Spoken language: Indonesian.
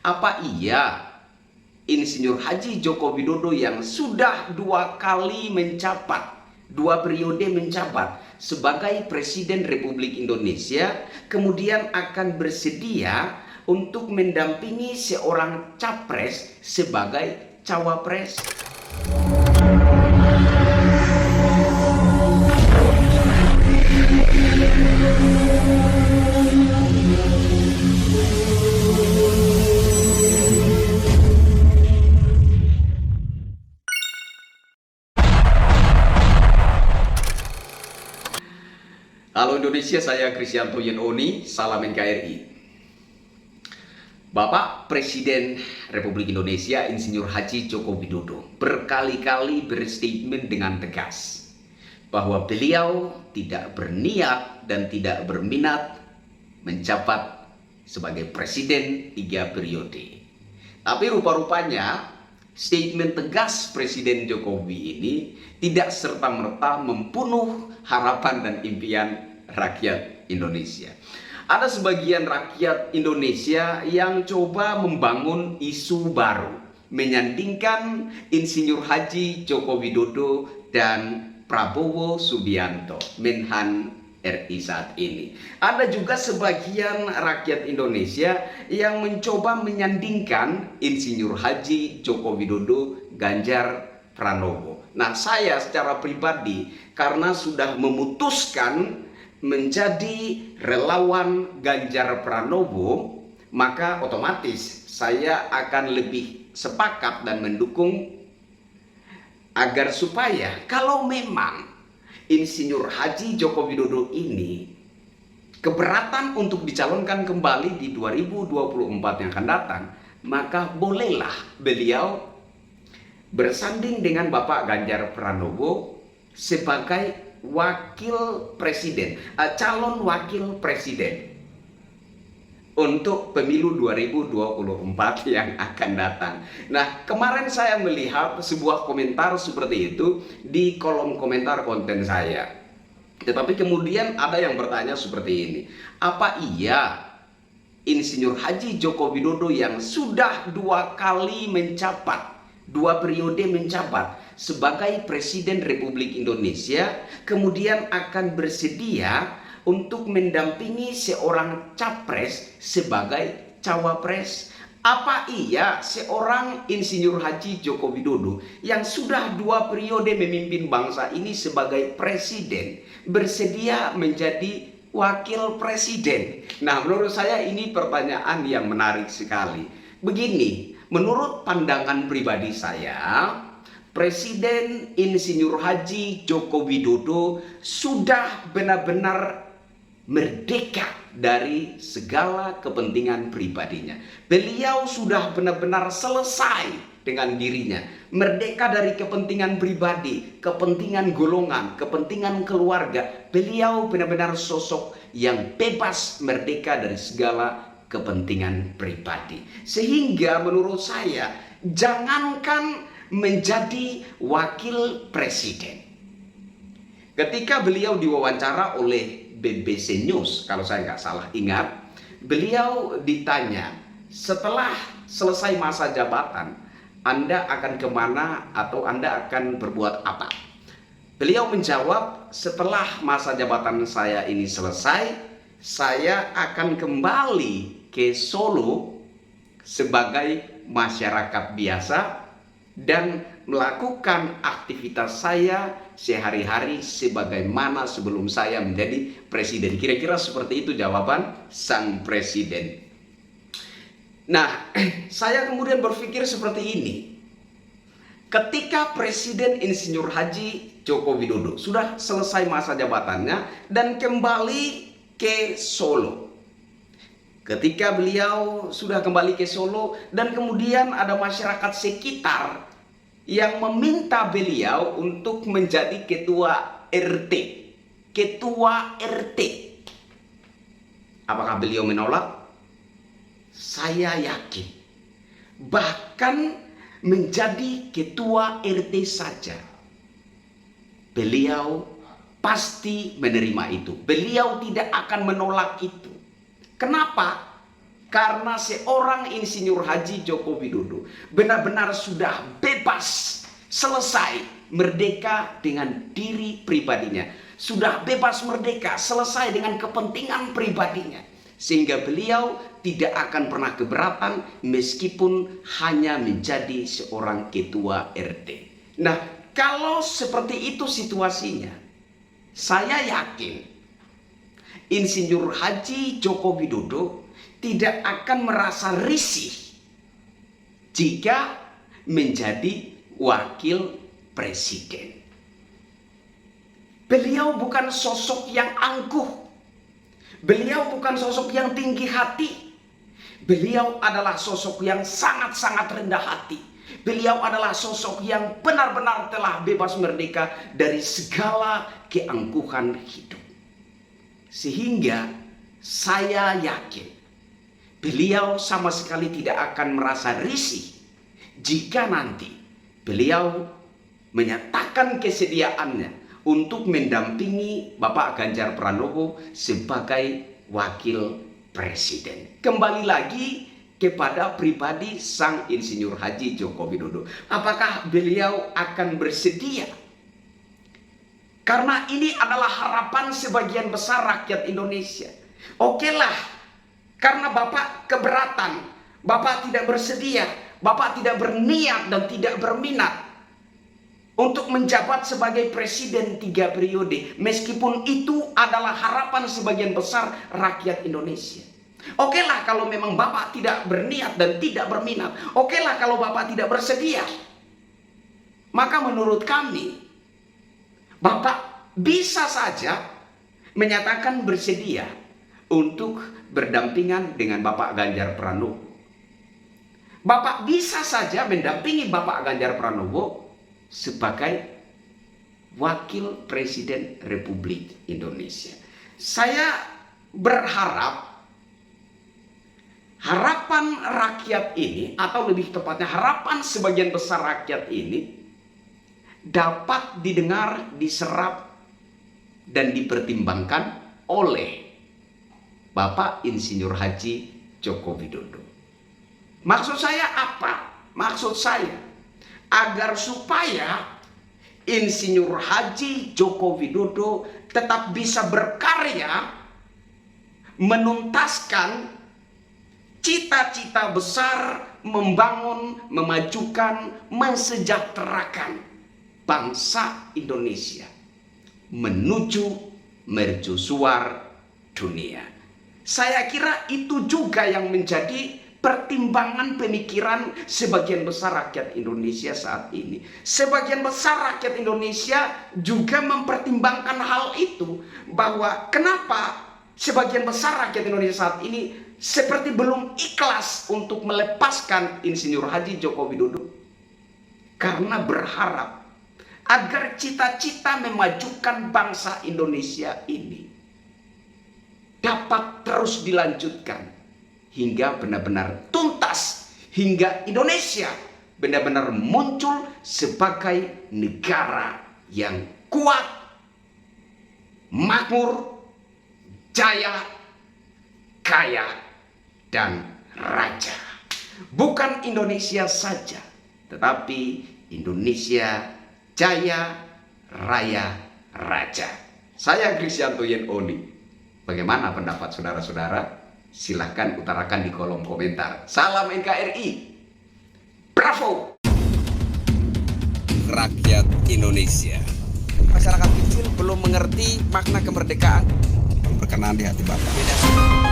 Apa iya Insinyur Haji Joko Widodo yang sudah 2 kali menjabat, 2 periode menjabat sebagai Presiden Republik Indonesia, kemudian akan bersedia untuk mendampingi seorang capres sebagai cawapres? Halo Indonesia, saya Kristianto Yenoni, salam NKRI. Bapak Presiden Republik Indonesia Insinyur Haji Joko Widodo berkali-kali berstatement dengan tegas bahwa beliau tidak berniat dan tidak berminat menjabat sebagai presiden 3 periode. Tapi rupa-rupanya statement tegas Presiden Jokowi ini tidak serta-merta membunuh harapan dan impian rakyat Indonesia. Ada sebagian rakyat Indonesia yang coba membangun isu baru, menyandingkan Insinyur Haji Joko Widodo dan Prabowo Subianto, Menhan RI saat ini. Ada juga sebagian rakyat Indonesia yang mencoba menyandingkan Insinyur Haji Joko Widodo, Ganjar Pranowo. Nah, saya secara pribadi karena sudah memutuskan menjadi relawan Ganjar Pranowo, maka otomatis saya akan lebih sepakat dan mendukung agar supaya kalau memang Insinyur Haji Joko Widodo ini keberatan untuk dicalonkan kembali di 2024 yang akan datang, maka bolehlah beliau bersanding dengan Bapak Ganjar Pranowo sebagai wakil presiden, calon wakil presiden untuk pemilu 2024 yang akan datang. Nah, kemarin saya melihat sebuah komentar seperti itu di kolom komentar konten saya. Tetapi kemudian ada yang bertanya seperti ini, apa iya Insinyur Haji Joko Widodo yang sudah 2 kali menjabat, 2 periode menjabat sebagai Presiden Republik Indonesia, kemudian akan bersedia untuk mendampingi seorang capres sebagai cawapres? Apa iya seorang Insinyur Haji Joko Widodo yang sudah 2 periode memimpin bangsa ini sebagai presiden bersedia menjadi wakil presiden? Nah, menurut saya ini pertanyaan yang menarik sekali. Begini, menurut pandangan pribadi saya, Presiden Insinyur Haji Joko Widodo sudah benar-benar merdeka dari segala kepentingan pribadinya. Beliau sudah benar-benar selesai dengan dirinya, merdeka dari kepentingan pribadi, kepentingan golongan, kepentingan keluarga. Beliau benar-benar sosok yang bebas, merdeka dari segala kepentingan pribadi. Sehingga menurut saya, jangankan menjadi wakil presiden, ketika beliau diwawancara oleh BBC News, kalau saya nggak salah ingat, beliau ditanya, setelah selesai masa jabatan, Anda akan kemana atau Anda akan berbuat apa? Beliau menjawab, setelah masa jabatan saya ini selesai, saya akan kembali ke Solo sebagai masyarakat biasa dan melakukan aktivitas saya sehari-hari sebagaimana sebelum saya menjadi presiden. Kira-kira seperti itu jawaban sang presiden. Nah, saya kemudian berpikir seperti ini. Ketika Presiden Insinyur Haji Joko Widodo sudah selesai masa jabatannya dan kembali ke Solo. Ketika beliau sudah kembali ke Solo dan kemudian ada masyarakat sekitar yang meminta beliau untuk menjadi ketua RT. Ketua RT. Apakah beliau menolak? Saya yakin. Bahkan menjadi ketua RT saja, beliau pasti menerima itu. Beliau tidak akan menolak itu. Kenapa? karena seorang Insinyur Haji Joko Widodo benar-benar sudah bebas, selesai, merdeka dengan diri pribadinya. Sudah bebas merdeka, selesai dengan kepentingan pribadinya. Sehingga beliau tidak akan pernah keberatan meskipun hanya menjadi seorang ketua RT. Nah, kalau seperti itu situasinya, saya yakin Insinyur Haji Joko Widodo tidak akan merasa risih jika menjadi wakil presiden. Beliau bukan sosok yang angkuh. Beliau bukan sosok yang tinggi hati. Beliau adalah sosok yang sangat-sangat rendah hati. Beliau adalah sosok yang benar-benar telah bebas merdeka dari segala keangkuhan hidup. Sehingga saya yakin beliau sama sekali tidak akan merasa risih jika nanti beliau menyatakan kesediaannya untuk mendampingi Bapak Ganjar Pranowo sebagai wakil presiden. Kembali lagi kepada pribadi sang Insinyur Haji Joko Widodo. Apakah beliau akan bersedia? Karena ini adalah harapan sebagian besar rakyat Indonesia. Okelah, karena Bapak keberatan, Bapak tidak bersedia, Bapak tidak berniat dan tidak berminat untuk menjabat sebagai presiden 3 periode. Meskipun itu adalah harapan sebagian besar rakyat Indonesia. Okelah kalau memang Bapak tidak berniat dan tidak berminat. Okelah kalau Bapak tidak bersedia. Maka menurut kami, Bapak bisa saja menyatakan bersedia untuk berdampingan dengan Bapak Ganjar Pranowo. Bapak bisa saja mendampingi Bapak Ganjar Pranowo sebagai wakil presiden Republik Indonesia. Saya berharap harapan rakyat ini, atau lebih tepatnya harapan sebagian besar rakyat ini, dapat didengar, diserap, dan dipertimbangkan oleh Bapak Insinyur Haji Joko Widodo. Maksud saya apa? Maksud saya agar supaya Insinyur Haji Joko Widodo tetap bisa berkarya menuntaskan cita-cita besar membangun, memajukan, mensejahterakan bangsa Indonesia menuju mercusuar dunia. Saya kira itu juga yang menjadi pertimbangan pemikiran sebagian besar rakyat Indonesia saat ini. Sebagian besar rakyat Indonesia juga mempertimbangkan hal itu, bahwa kenapa sebagian besar rakyat Indonesia saat ini seperti belum ikhlas untuk melepaskan Insinyur Haji Joko Widodo. Karena berharap agar cita-cita memajukan bangsa Indonesia ini dapat terus dilanjutkan hingga benar-benar tuntas, hingga Indonesia benar-benar muncul sebagai negara yang kuat, makmur, jaya, kaya, dan raja. Bukan Indonesia saja, tetapi Indonesia jaya, raya, raja. Saya Kristianto Yen Oni. Bagaimana pendapat saudara-saudara? Silahkan utarakan di kolom komentar. Salam NKRI. Bravo! Rakyat Indonesia. Masyarakat kecil belum mengerti makna kemerdekaan. Berkenan di hati Bapak.